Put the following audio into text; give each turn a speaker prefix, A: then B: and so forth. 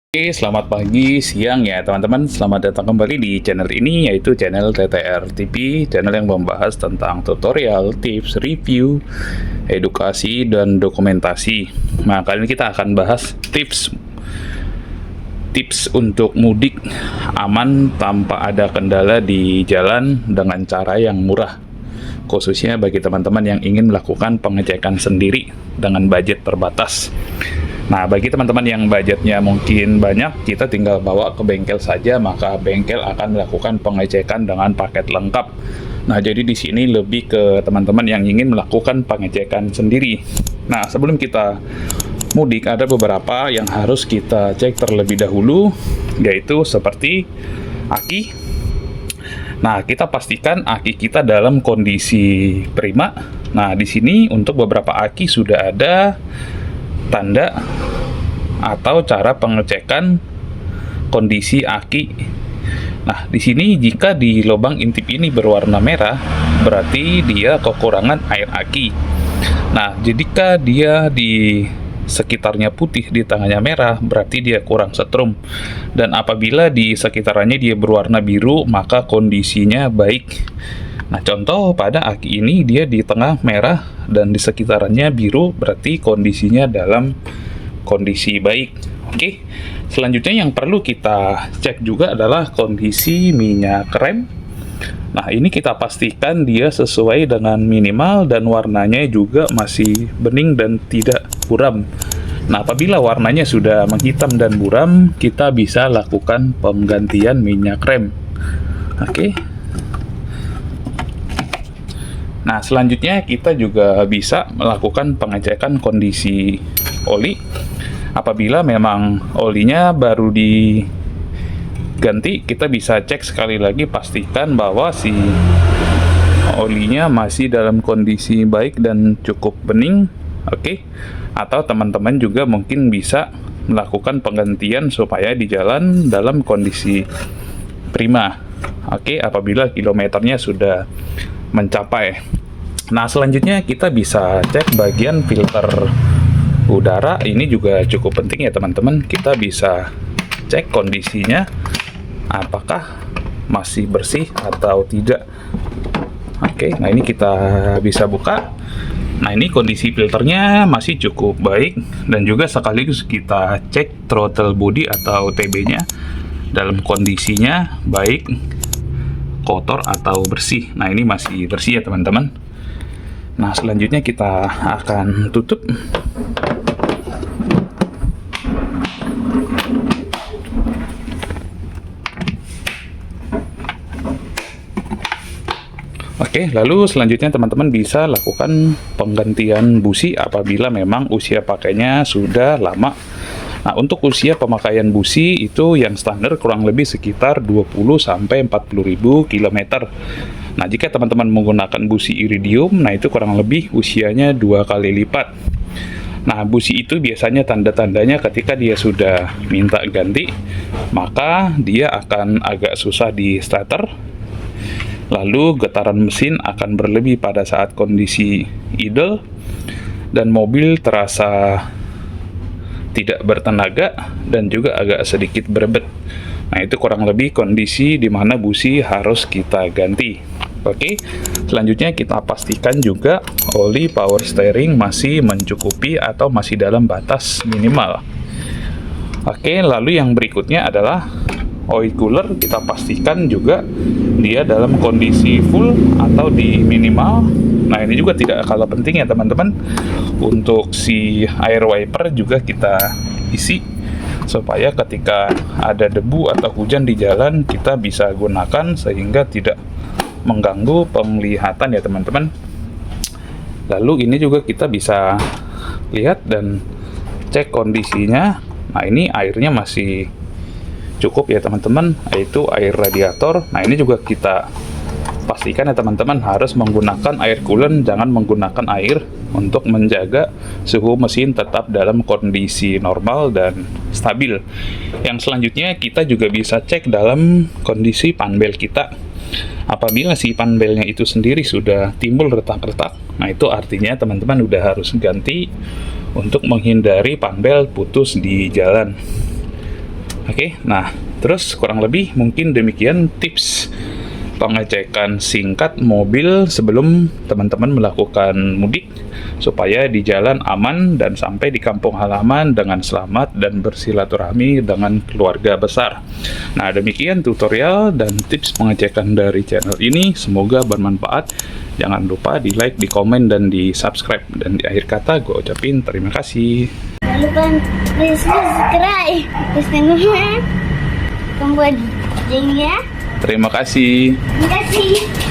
A: Oke, selamat pagi, siang ya teman-teman. Selamat datang kembali di channel ini, yaitu channel TTR TV, channel yang membahas tentang tutorial, tips, review, edukasi, dan dokumentasi. Nah, kali ini kita akan bahas tips untuk mudik aman tanpa ada kendala di jalan dengan cara yang murah, khususnya bagi teman-teman yang ingin melakukan pengecekan sendiri dengan budget terbatas. Nah, bagi teman-teman yang budgetnya mungkin banyak, kita tinggal bawa ke bengkel saja, maka bengkel akan melakukan pengecekan dengan paket lengkap. Nah, jadi di sini lebih ke teman-teman yang ingin melakukan pengecekan sendiri. Nah, sebelum kita mudik, ada beberapa yang harus kita cek terlebih dahulu, yaitu seperti aki. Nah, kita pastikan aki kita dalam kondisi prima. Nah, di sini untuk beberapa aki sudah ada tanda atau cara pengecekan kondisi aki. Nah, di sini jika di lubang intip ini berwarna merah, berarti dia kekurangan air aki. Nah, jika dia di sekitarnya putih, di tengahnya merah, berarti dia kurang setrum. Dan apabila di sekitarnya dia berwarna biru, maka kondisinya baik. Nah, contoh pada aki ini dia di tengah merah dan di sekitarannya biru, berarti kondisinya dalam kondisi baik. Oke. Selanjutnya yang perlu kita cek juga adalah kondisi minyak rem. Nah, ini kita pastikan dia sesuai dengan minimal dan warnanya juga masih bening dan tidak buram. Nah, apabila warnanya sudah menghitam dan buram, kita bisa lakukan penggantian minyak rem. Oke. Nah, selanjutnya kita juga bisa melakukan pengecekan kondisi oli. Apabila memang olinya baru diganti, kita bisa cek sekali lagi, pastikan bahwa si olinya masih dalam kondisi baik dan cukup bening. Oke. Atau teman-teman juga mungkin bisa melakukan penggantian supaya di jalan dalam kondisi prima. Oke, apabila kilometernya sudah mencapai. Nah, selanjutnya kita bisa cek bagian filter udara. Ini juga cukup penting ya teman-teman. Kita bisa cek kondisinya apakah masih bersih atau tidak. Oke, nah ini kita bisa buka. Nah, ini kondisi filternya masih cukup baik, dan juga sekaligus kita cek throttle body atau TB-nya dalam kondisinya baik, kotor atau bersih. Nah, ini masih bersih ya teman-teman. Nah, selanjutnya kita akan tutup. Oke, lalu selanjutnya teman-teman bisa lakukan penggantian busi apabila memang usia pakainya sudah lama. Nah, untuk usia pemakaian busi itu yang standar kurang lebih sekitar 20-40.000 km. Nah, jika teman-teman menggunakan busi iridium, nah itu kurang lebih usianya 2 kali lipat. Nah, busi itu biasanya tanda-tandanya ketika dia sudah minta ganti, maka dia akan agak susah di starter. Lalu getaran mesin akan berlebih pada saat kondisi idle, dan mobil terasa tidak bertenaga dan juga agak sedikit berebet. Nah, itu kurang lebih kondisi di mana busi harus kita ganti. Oke, selanjutnya kita pastikan juga oli power steering masih mencukupi atau masih dalam batas minimal. Oke, lalu yang berikutnya adalah oil cooler. Kita pastikan juga dia dalam kondisi full atau di minimal. Nah, ini juga tidak kalah penting ya teman-teman. Untuk si air wiper juga kita isi supaya ketika ada debu atau hujan di jalan kita bisa gunakan sehingga tidak mengganggu penglihatan ya teman-teman. Lalu ini juga kita bisa lihat dan cek kondisinya. Nah, ini airnya masih cukup ya teman-teman, yaitu air radiator. Nah, ini juga kita pastikan ya teman-teman harus menggunakan air coolant, jangan menggunakan air, untuk menjaga suhu mesin tetap dalam kondisi normal dan stabil. Yang selanjutnya kita juga bisa cek dalam kondisi panbel kita. Apabila si panbelnya itu sendiri sudah timbul retak-retak, nah itu artinya teman-teman udah harus ganti untuk menghindari panbel putus di jalan. Oke, nah terus kurang lebih mungkin demikian tips pengecekan singkat mobil sebelum teman-teman melakukan mudik supaya di jalan aman dan sampai di kampung halaman dengan selamat dan bersilaturahmi dengan keluarga besar. Nah, demikian tutorial dan tips pengecekan dari channel ini, semoga bermanfaat. Jangan lupa di like, di komen, dan di subscribe. Dan di akhir kata gue ucapin terima kasih.
B: Jangan lupa subscribe. Terus tengoknya tombol loncengnya.
A: Terima kasih.
B: Terima kasih.